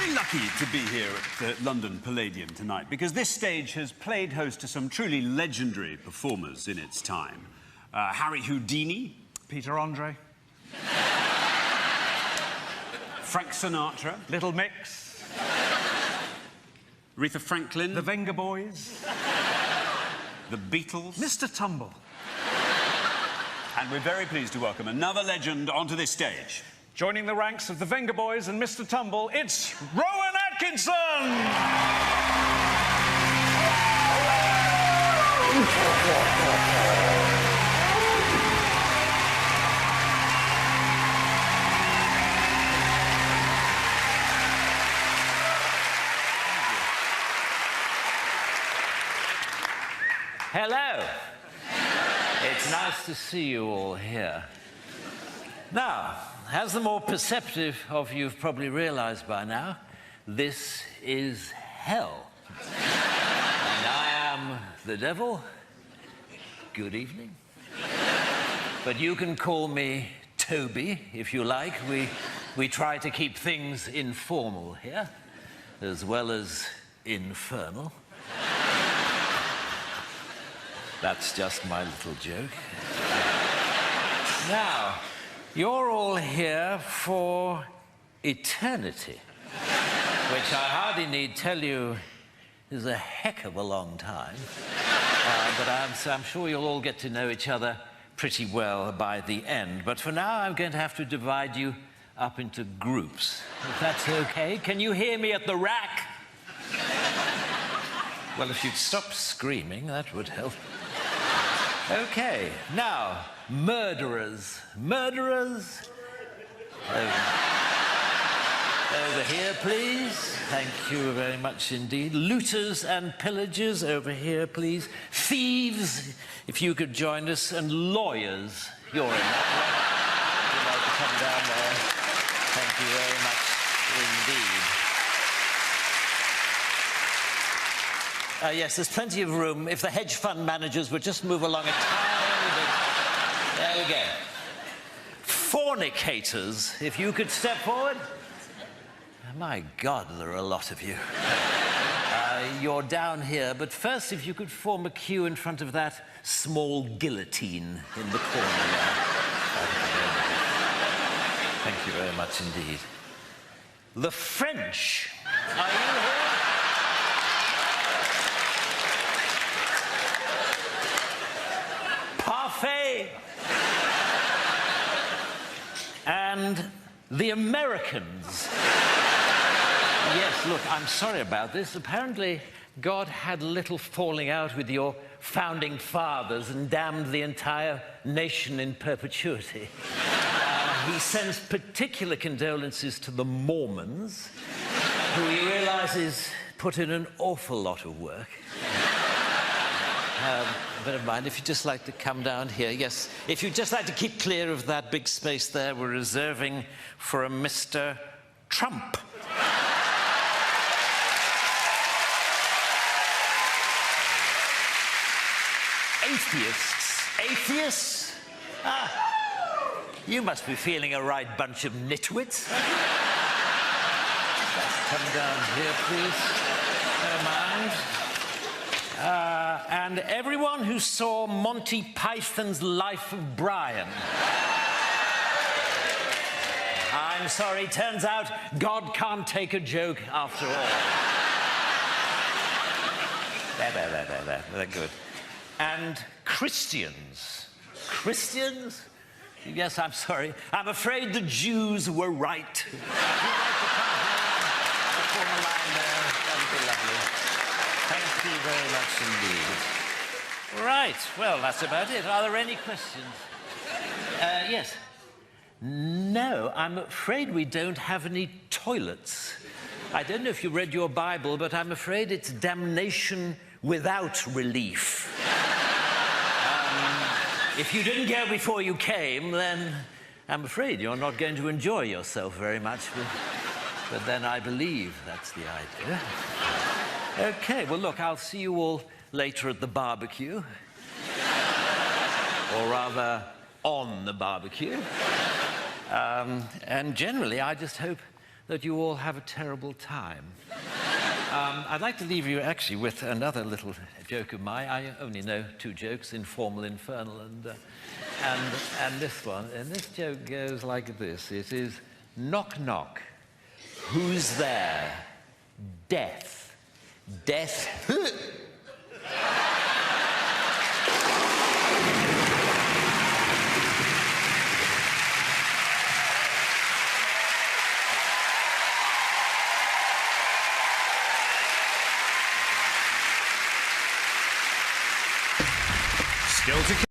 very lucky to be here at the London Palladium tonight because this stage has played host to some truly legendary performers in its time. Harry Houdini. Peter Andre. Frank Sinatra. Little Mix. Aretha Franklin. The Venga Boys. The Beatles. Mr. Tumble. And we're very pleased to welcome another legend onto this stage. Joining the ranks of the Venga Boys and Mr. Tumble, it's Rowan Atkinson! Hello. It's nice to see you all here. Now, as the more perceptive of you have probably realized by now, this is hell. And I am the devil. Good evening. But you can call me Toby, if you like. We try to keep things informal here, as well as infernal. That's just my little joke. Now, you're all here for eternity, which I hardly need tell you is a heck of a long time. But I'm sure you'll all get to know each other pretty well by the end. But for now, I'm going to have to divide you up into groups, if that's okay. Can you hear me at the rack? Well, if you'd stop screaming, that would help. Okay, now, murderers. Murderers? Over here, please. Thank you very much indeed. Looters and pillagers, over here, please. Thieves, if you could join us. And lawyers, you're in that one. You'd like to come down there. Thank you very much indeed. Yes, there's plenty of room. If the hedge fund managers would just move along a tiny bit. There we go. Fornicators, if you could step forward. My God, there are a lot of you. You're down here, but first, if you could form a queue in front of that small guillotine in the corner there. Thank you very much indeed. The French, are you here? Parfait. And the Americans. Yes, look, I'm sorry about this. Apparently, God had a little falling out with your founding fathers and damned the entire nation in perpetuity. He sends particular condolences to the Mormons, who he realizes put in an awful lot of work. But never mind, if you'd just like to come down here, yes. If you'd just like to keep clear of that big space there, we're reserving for a Mr. Trump. Atheists. Atheists? You must be feeling a right bunch of nitwits. Let's come down here, please. Never mind. And everyone who saw Monty Python's Life of Brian. I'm sorry, turns out God can't take a joke after all. There, they're good. And Christians. Christians? Yes, I'm sorry. I'm afraid the Jews were right. If you'd like to come here, form a line there, that'd be lovely. Thank you very much indeed. Right, well, that's about it. Are there any questions? Yes. No, I'm afraid we don't have any toilets. I don't know if you read your Bible, but I'm afraid it's damnation without relief. If you didn't go before you came, then I'm afraid you're not going to enjoy yourself very much. But then I believe that's the idea. Okay, well, look, I'll see you all later at the barbecue. Or rather, on the barbecue. And generally, I just hope that you all have a terrible time. I'd like to leave you actually with another little joke of mine. I only know 2 jokes, informal, infernal, and this one. And this joke goes like this. It is, knock, knock. Who's there? Death. Death. Still to